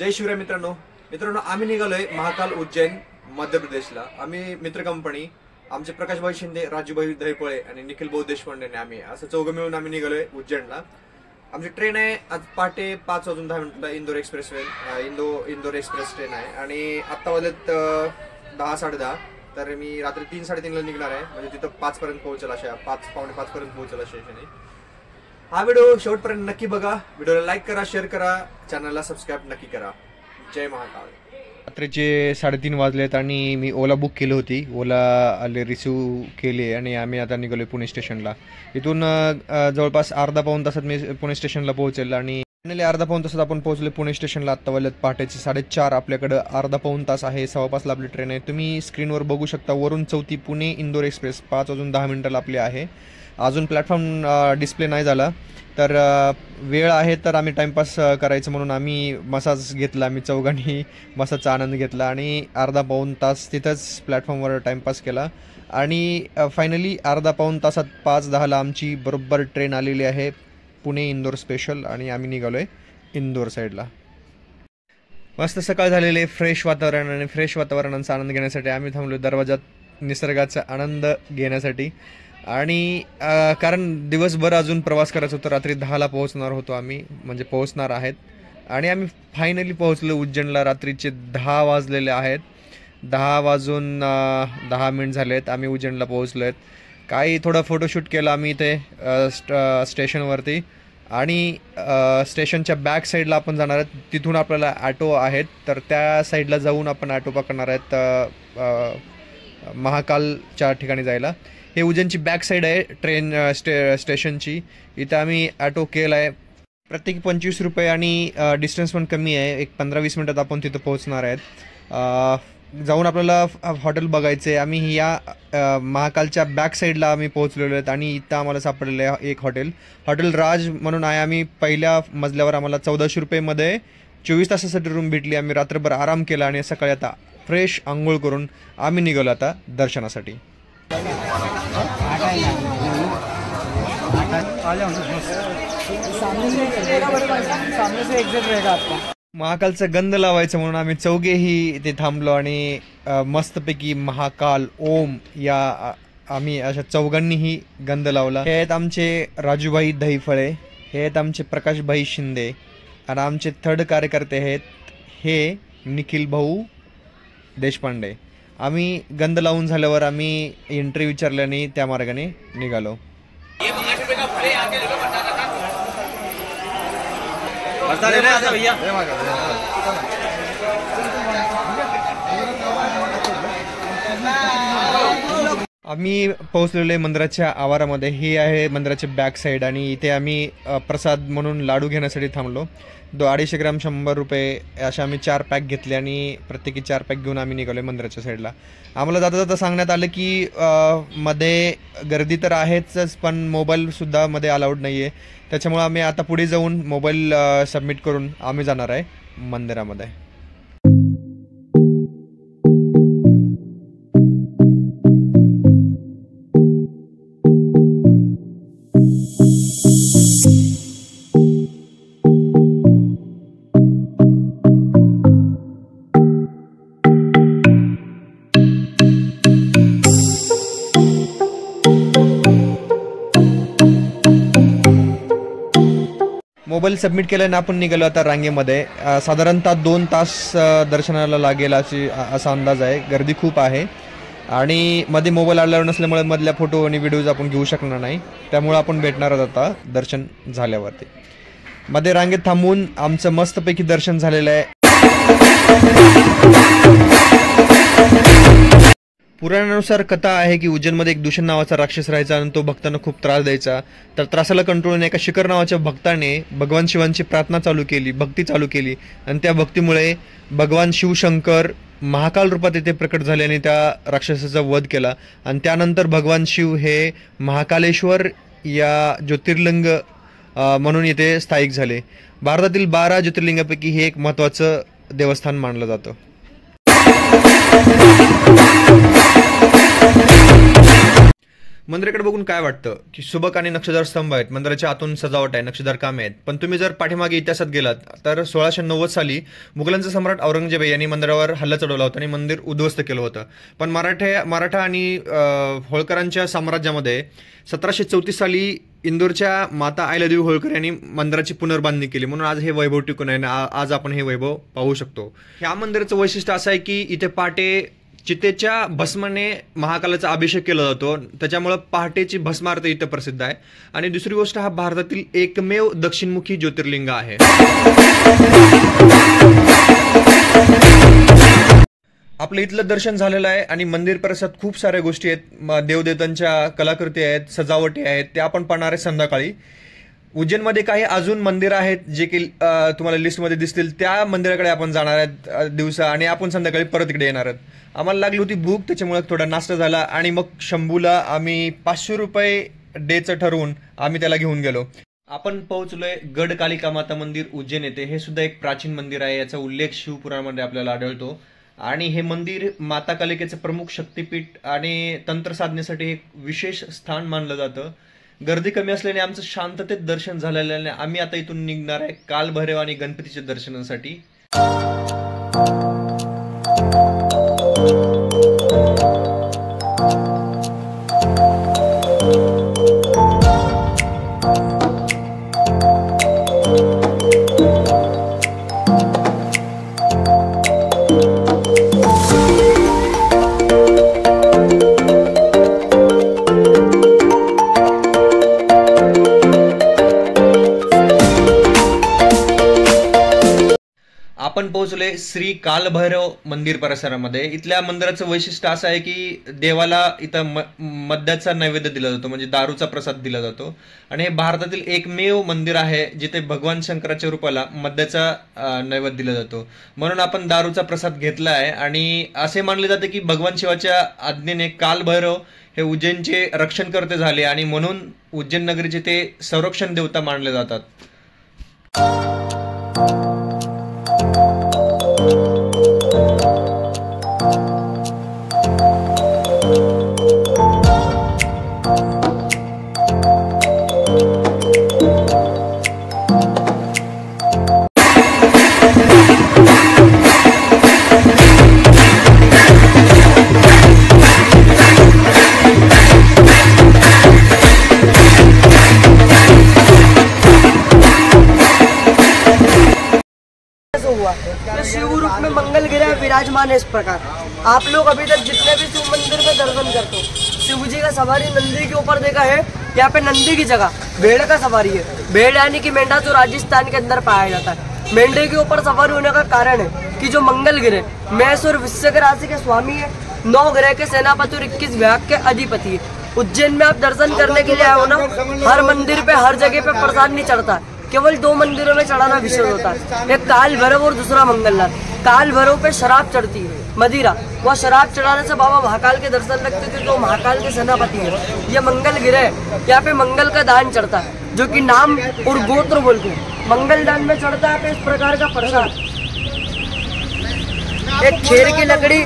जय शिवराय मित्रांनो आम्ही निघालोय महाकाल उज्जैन मध्य प्रदेशला। आम्ही मित्र कंपनी आमचे प्रकाशभाई शिंदे, राजूभाई दहीपळे आणि निखिल भाऊ देशपांडे आम्ही असं चौघं मिळून आम्ही निघालोय उज्जैनला। आमची ट्रेन आहे आज पहाटे 5:10 Indore expressway Indore express train आहे आणि आत्ता वाजलेत 10-10:30। तर मी रात्री 3-3:30ला निघणार आहे, म्हणजे तिथं 5 पर्यंत पोहोचेल, अशा 5-5:45 पर्यंत पोहोचेल स्टेशनला। हा व्हिडिओ शेवटपर्यंत नक्की बघा, व्हिडिओला लाईक करा, शेअर करा, चॅनलला सबस्क्राईब नक्की करा। जय महाकाल। रात्रीचे 3:30 वाजलेत आणि मी ओला बुक केली होती, ओला आले रिसिव्ह केली आणि आम्ही आता निघालोय पुणे स्टेशनला। इथून जवळपास अर्धा-पाऊण तासात मी पुणे स्टेशनला पोहोचेल आणि फायनली अर्धा-पाऊण तासात आपण पोहोचले पुणे स्टेशनला। आत्ता वाजलेत पहाटेचे 4:30, आपल्याकडे अर्धा-पाऊण तास आहे, 5:15ला आपली ट्रेन आहे। तुम्ही स्क्रीनवर बघू शकता, वरून 4थी पुणे इंदोर एक्सप्रेस 5:10 आपली आहे। अजून प्लॅटफॉर्म डिस्प्ले नाही झाला, तर वेळ आहे तर आम्ही टाईमपास करायचं म्हणून आम्ही मसाज घेतला, आम्ही चौघांनी मसाजचा आनंद घेतला आणि अर्धा-पाऊण तास तिथंच प्लॅटफॉर्मवर टाईमपास केला आणि फायनली अर्धा-पाऊण तासात 5:10ला आमची बरोबर ट्रेन आलेली आहे पुणे इंदोर स्पेशल आणि आम्ही निघालो आहे इंदोर साईडला। मस्त सकाळ झालेले, फ्रेश वातावरण आणि फ्रेश वातावरणाचा आनंद घेण्यासाठी आम्ही थांबलो दरवाजात निसर्गाचा आनंद घेण्यासाठी। आणि कारण दिवसभर अजून प्रवास करायचा होता, रात्री 10ला पोहोचणार होतो आम्ही, म्हणजे पोहोचणार आहेत आणि आम्ही फायनली पोहोचलो उज्जैनला। रात्रीचे 10 वाजलेले आहेत, 10:10 झाले आहेत, आम्ही उज्जैनला पोहोचलो आहेत। काही थोडा फोटोशूट केला आम्ही इथे स्टेशनवरती आणि स्टेशनच्या बॅक साईडला आपण जाणार आहेत, तिथून आपल्याला ॲटो आहेत, तर त्या साईडला जाऊन आपण ॲटो पकडणार आहेत महाकालच्या ठिकाणी जायला। हे उज्जैनची बॅक साईड आहे ट्रेन स्टेशनची। इथं आम्ही ॲटो केला आहे, प्रत्येकी 25 रुपये आणि डिस्टन्स पण कमी आहे, एक 15-20 मिनटात आपण तिथं पोहोचणार आहेत। जाऊन आपल्याला हॉटेल बघायचं आहे। आम्ही या महाकालच्या बॅक साईडला आम्ही पोहोचलेलो आहेत आणि इथं आम्हाला सापडलेलं आहे एक हॉटेल राज म्हणून आहे। आम्ही पहिल्या मजल्यावर आम्हाला 1400 रुपयेमध्ये 24 तासासाठी रूम भेटली। आम्ही रात्रभर आराम केला आणि सकाळी आता फ्रेश आंघोळ करून आम्ही निघालो आता दर्शनासाठी। महाकालचा गंध लावायचं म्हणून आम्ही चौघेही इथे थांबलो आणि मस्तपैकी महाकाल ओम या आम्ही अशा चौघांनीही गंध लावला। हे आहेत आमचे राजूभाई दहीफळे, हे आहेत आमचे प्रकाशभाई शिंदे आणि आमचे थर्ड कार्यकर्ते आहेत हे निखिल भाऊ देशपांडे। आम्ही गंध लावून झाल्यावर आम्ही एंट्री विचारल्याने त्या मार्गाने निघालो। आम्ही पोहोचलेलो आहे मंदिराच्या आवारामध्ये। हे आहे मंदिराचे बॅक साईड आणि इथे आम्ही प्रसाद म्हणून लाडू घेण्यासाठी थांबलो। 250 ग्राम 100 रुपये अशा आम्ही 4 पॅक घेतले आणि प्रत्येकी 4 पॅक घेऊन आम्ही निघालो मंदिराच्या साईडला। आम्हाला जाता जाता सांगण्यात आलं की मध्ये गर्दी तर आहेच, पण मोबाईलसुद्धा मध्ये अलाउड नाही आहे, त्याच्यामुळे आम्ही आता पुढे जाऊन मोबाईल सबमिट करून आम्ही जाणार आहे मंदिरामध्ये। मोबाईल सबमिट केल्याने आपण निघालो आता रांगेमध्ये। साधारणतः 2 तास दर्शनाला लागेल असा अंदाज आहे, गर्दी खूप आहे आणि मध्ये मोबाईल अलाउड नसल्यामुळे मधल्या फोटो आणि व्हिडिओज आपण घेऊ शकणार नाही, त्यामुळे आपण भेटणार आहोत आता दर्शन झाल्यावरती। मध्ये रांगेत थांबून आमचं मस्तपैकी दर्शन झालेलं आहे। पुराणानुसार कथा आहे की उज्जैनमध्ये एक दूषण नावाचा राक्षस राहायचा आणि तो भक्तांना खूप त्रास द्यायचा। तर त्रासाला कंट्रोल एका शिखर नावाच्या भक्ताने भगवान शिवांची प्रार्थना चालू केली, भक्ती चालू केली आणि त्या भक्तीमुळे भगवान शिवशंकर महाकाल रूपात येथे प्रकट झाले आणि त्या राक्षसाचा वध केला आणि त्यानंतर भगवान शिव हे महाकालेश्वर या ज्योतिर्लिंग म्हणून येथे स्थायिक झाले। भारतातील 12 ज्योतिर्लिंगापैकी हे एक महत्त्वाचं देवस्थान मानलं जातं। मंदिराकडे बघून काय वाटतं की सुबक आणि नक्षीदार स्तंभ आहेत, मंदिराच्या आतून सजावट आहे, नक्षीदार कामे आहेत. पण तुम्ही जर पाठीमागे इतिहासात गेलात तर 1690 साली मुघलांचा सम्राट औरंगजेब यांनी मंदिरावर हल्ला चढवला होता आणि मंदिर उद्ध्वस्त केलं होतं. पण मराठा आणि होळकरांच्या साम्राज्यामध्ये 1734 साली इंदोरच्या माता अहिल्यादेवी होळकर यांनी मंदिराची पुनर्बांधणी केली, म्हणून आज हे वैभव टिकून आहे. आज आपण हे वैभव पाहू शकतो. ह्या मंदिराचं वैशिष्ट्य असं आहे की इथे पहाटे चितेच्या भस्माने महाकालाचा अभिषेक केला जातो, त्याच्यामुळे पहाटेची भस्मारती इथं प्रसिद्ध आहे. आणि दुसरी गोष्ट, हा भारतातील एकमेव दक्षिणमुखी ज्योतिर्लिंग आहे. आपलं इथलं दर्शन झालेलं आहे आणि मंदिर परिसरात खूप साऱ्या गोष्टी आहेत, देवदेवतांच्या कलाकृती आहेत, सजावटी आहेत, ते आपण पाहणार आहे संध्याकाळी. उज्जैनमध्ये काही अजून मंदिर आहेत जे की तुम्हाला लिस्टमध्ये दिसतील, त्या मंदिराकडे आपण जाणार आहेत दिवसा, आणि आपण संध्याकाळी परत इकडे येणार आहेत. आम्हाला लागली होती भूक, त्याच्यामुळे थोडा नाश्ता झाला आणि मग शंभूला आम्ही 500 रुपये डेचं ठरवून आम्ही त्याला घेऊन गेलो. आपण पोहोचलोय गड कालिका माता मंदिर उज्जैन येथे. हे सुद्धा एक प्राचीन मंदिर आहे, याचा उल्लेख शिवपुराणामध्ये आपल्याला आढळतो. आणि हे मंदिर माता कालिकेचं प्रमुख शक्तिपीठ आणि तंत्र साधनेसाठी एक विशेष स्थान मानलं जातं. गर्दी कमी असल्याने आमचं शांततेत दर्शन झालेलं आहे. आम्ही आता इथून निघणार आहे कालभैरव आणि गणपतीच्या दर्शनासाठी. आपण पोहोचले श्री कालभैरव मंदिर परिसरामध्ये. इथल्या मंदिराचं वैशिष्ट्य असं आहे की देवाला इथं मद्याचा नैवेद्य दिला जातो, म्हणजे दारूचा प्रसाद दिला जातो. आणि हे भारतातील एकमेव मंदिर आहे जिथे भगवान शंकराच्या रूपाला मद्याचा नैवेद्य दिला जातो. म्हणून आपण दारूचा प्रसाद घेतला आहे. आणि असे मानले जाते की भगवान शिवाच्या आज्ञेने कालभैरव हे उज्जैनचे रक्षणकर्ते झाले आणि म्हणून उज्जैन नगरीचे ते संरक्षण देवता मानले जातात. शिव रूप में मंगल गिरा विराजमान है. इस प्रकार आप लोग अभी तक जितने भी शिव मंदिर में दर्शन करते हो, शिव जी का सवारी नंदी के ऊपर देखा है. यहाँ पे नंदी की जगह भेड़ का सवारी है. भेड़ यानी कि मेंढा जो राजस्थान के अंदर पाया जाता है. मेंढे के ऊपर सवारी होने का कारण है कि जो मंगल गिरे मेष और वृश्चिक राशि के स्वामी है, 9 ग्रह के सेनापति और 21 विभाग के अधिपति है. उज्जैन में आप दर्शन करने के लिए आए हो ना, हर मंदिर पे हर जगह पे प्रसाद नहीं चढ़ता, केवल 2 मंदिरों में चढ़ाना विशेष होता है. एक काल भैरव और दूसरा मंगलनाथ. काल भैरव पे शराब चढ़ती है, मदिरा. वह शराब चढ़ाने से बाबा महाकाल के दर्शन लगते थे, जो महाकाल के सेनापति है. ये मंगल गिरे, यहाँ पे मंगल का दान चढ़ता है, जो कि नाम और गोत्र बोलते हैं. मंगल दान में चढ़ता है इस प्रकार का प्रसाद, एक खेर की लकड़ी,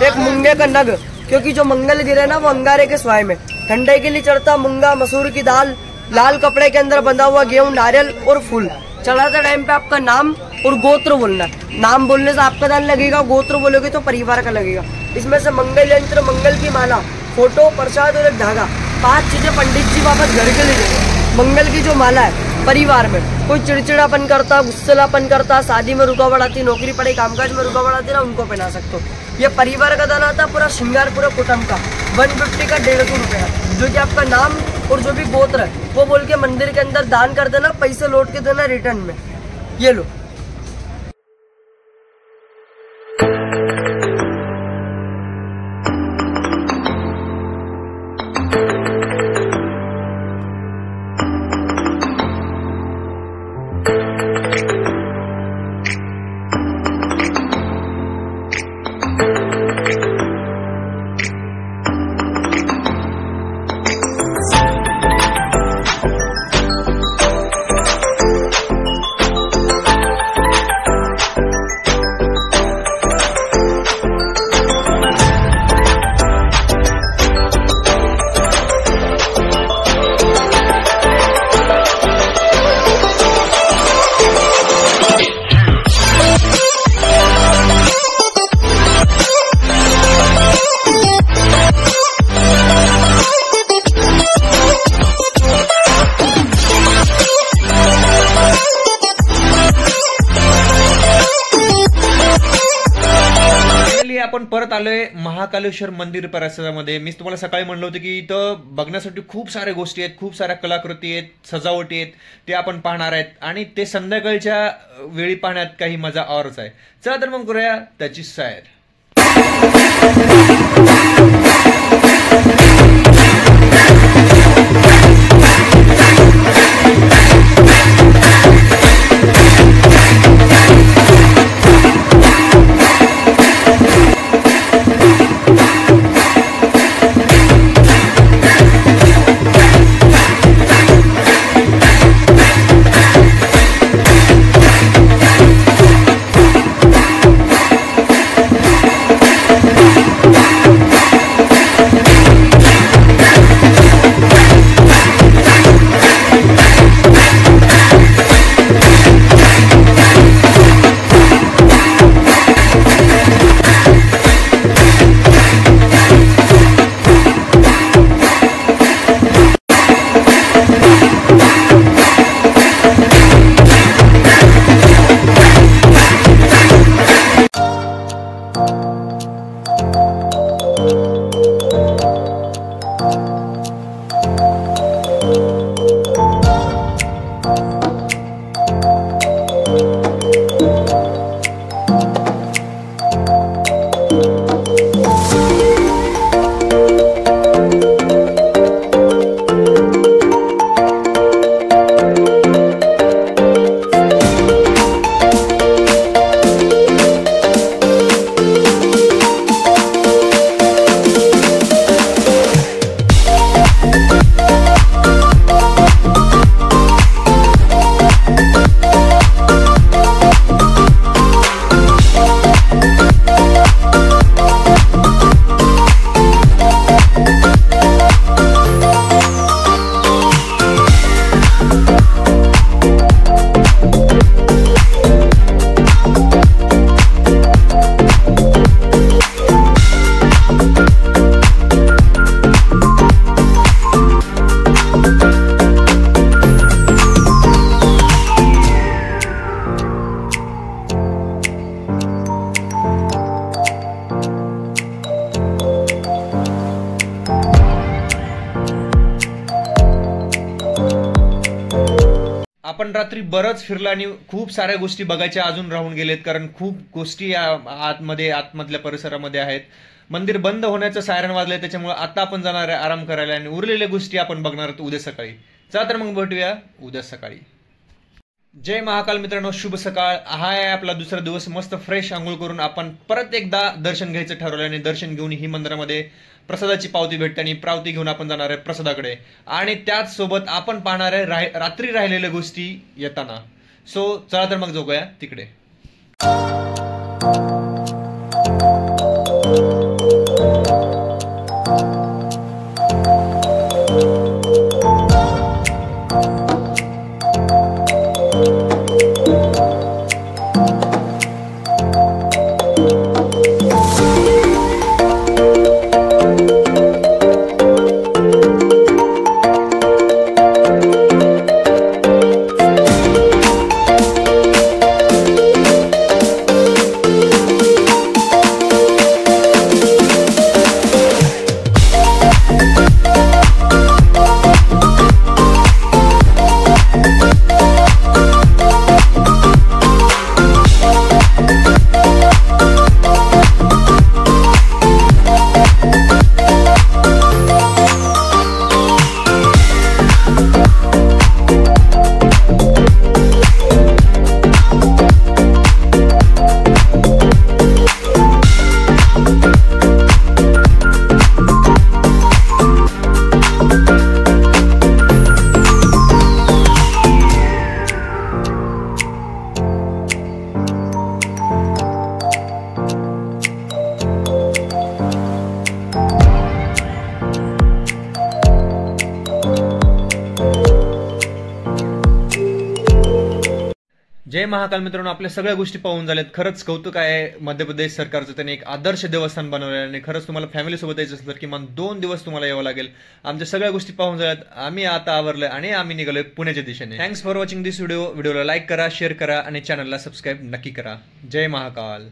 एक मूंगे का नग, क्योंकि जो मंगल गिरे ना वो अंगारे के स्वाय में. ठंडे के लिए चढ़ता मूंगा, मसूर की दाल, लाल कपड़े के अंदर बंधा हुआ गेहूं, नारियल और फूल. चढ़ाते टाइम पे आपका नाम और गोत्र बोलना है. नाम बोलने से आपका दान लगेगा, गोत्र बोलोगे तो परिवार का लगेगा. इसमें से मंगल यंत्र, मंगल की माला, फोटो, प्रसाद और एक धागा, 5 चीजें पंडित जी वापस घर के लिए देते. मंगल की जो माला है परिवार में कोई चिड़चिड़ापन करता, गुस्सेलापन करता, शादी में रुकावट आती, नौकरी पढ़ाई कामकाज में रुकावट आती ना, उनको पहना सकते हो. ये परिवार का दान आता, पूरा श्रृंगार पूरा कुटुंब का 150 का 150 रुपये, जो कि आपका नाम और जो भी गोत्र है वो बोल के मंदिर के अंदर दान कर देना, पैसे लौट के देना रिटर्न में. ये लो. आपण परत आलोय महाकालेश्वर मंदिर परिसरामध्ये. मी तुम्हाला सकाळी म्हणलं होतं की इथं बघण्यासाठी खूप साऱ्या गोष्टी आहेत, खूप साऱ्या कलाकृती आहेत, सजावटी आहेत, ते आपण पाहणार आहेत आणि ते संध्याकाळच्या वेळी पाहण्यात काही मजा औरच आहे. चला तर मग करूया त्याची सैर. आपण रात्री बरंच फिरलो आणि खूप साऱ्या गोष्टी बघायच्या अजून राहून गेलेत, कारण खूप गोष्टी आतमधल्या परिसरामध्ये आहेत. मंदिर बंद होण्याचं सायरन वाजलंय, त्याच्यामुळे आता आपण जाणार आहे आराम करायला आणि उरलेल्या गोष्टी आपण बघणार आहोत उद्या सकाळी. चला तर मग भेटूया उद्या सकाळी. जय महाकाल मित्रांनो, शुभ सकाळ. हा आहे आपला दुसरा दिवस. मस्त फ्रेश आंघोळ करून आपण परत एकदा दर्शन घ्यायचं ठरवलं आणि दर्शन घेऊन ही मंदिरामध्ये प्रसादाची पावती भेटते आणि पावती घेऊन आपण जाणार आहे प्रसादाकडे आणि त्याच सोबत आपण पाहणार आहे रात्री राहिलेल्या गोष्टी येताना. सो चला तर मग जाऊया तिकडे. जय महाकाल मित्रांनो, आपल्या सगळ्या गोष्टी पाहून झाल्यात. खरंच कौतुक आहे मध्य प्रदेश सरकारचं. त्याने एक आदर्श देवस्थान बनवलेलं आणि खरंच तुम्हाला फॅमिली सोबत यायचं असेल तर किमान 2 दिवस तुम्हाला यावं लागेल. आमच्या सगळ्या गोष्टी पाहून झाल्यात. आम्ही आता आवरलोय आणि आम्ही निघालोय पुण्याच्या दिशेने. Thanks for watching this video. व्हिडिओला लाईक करा, शेअर करा आणि चॅनलला सबस्क्राईब नक्की करा. जय महाकाल.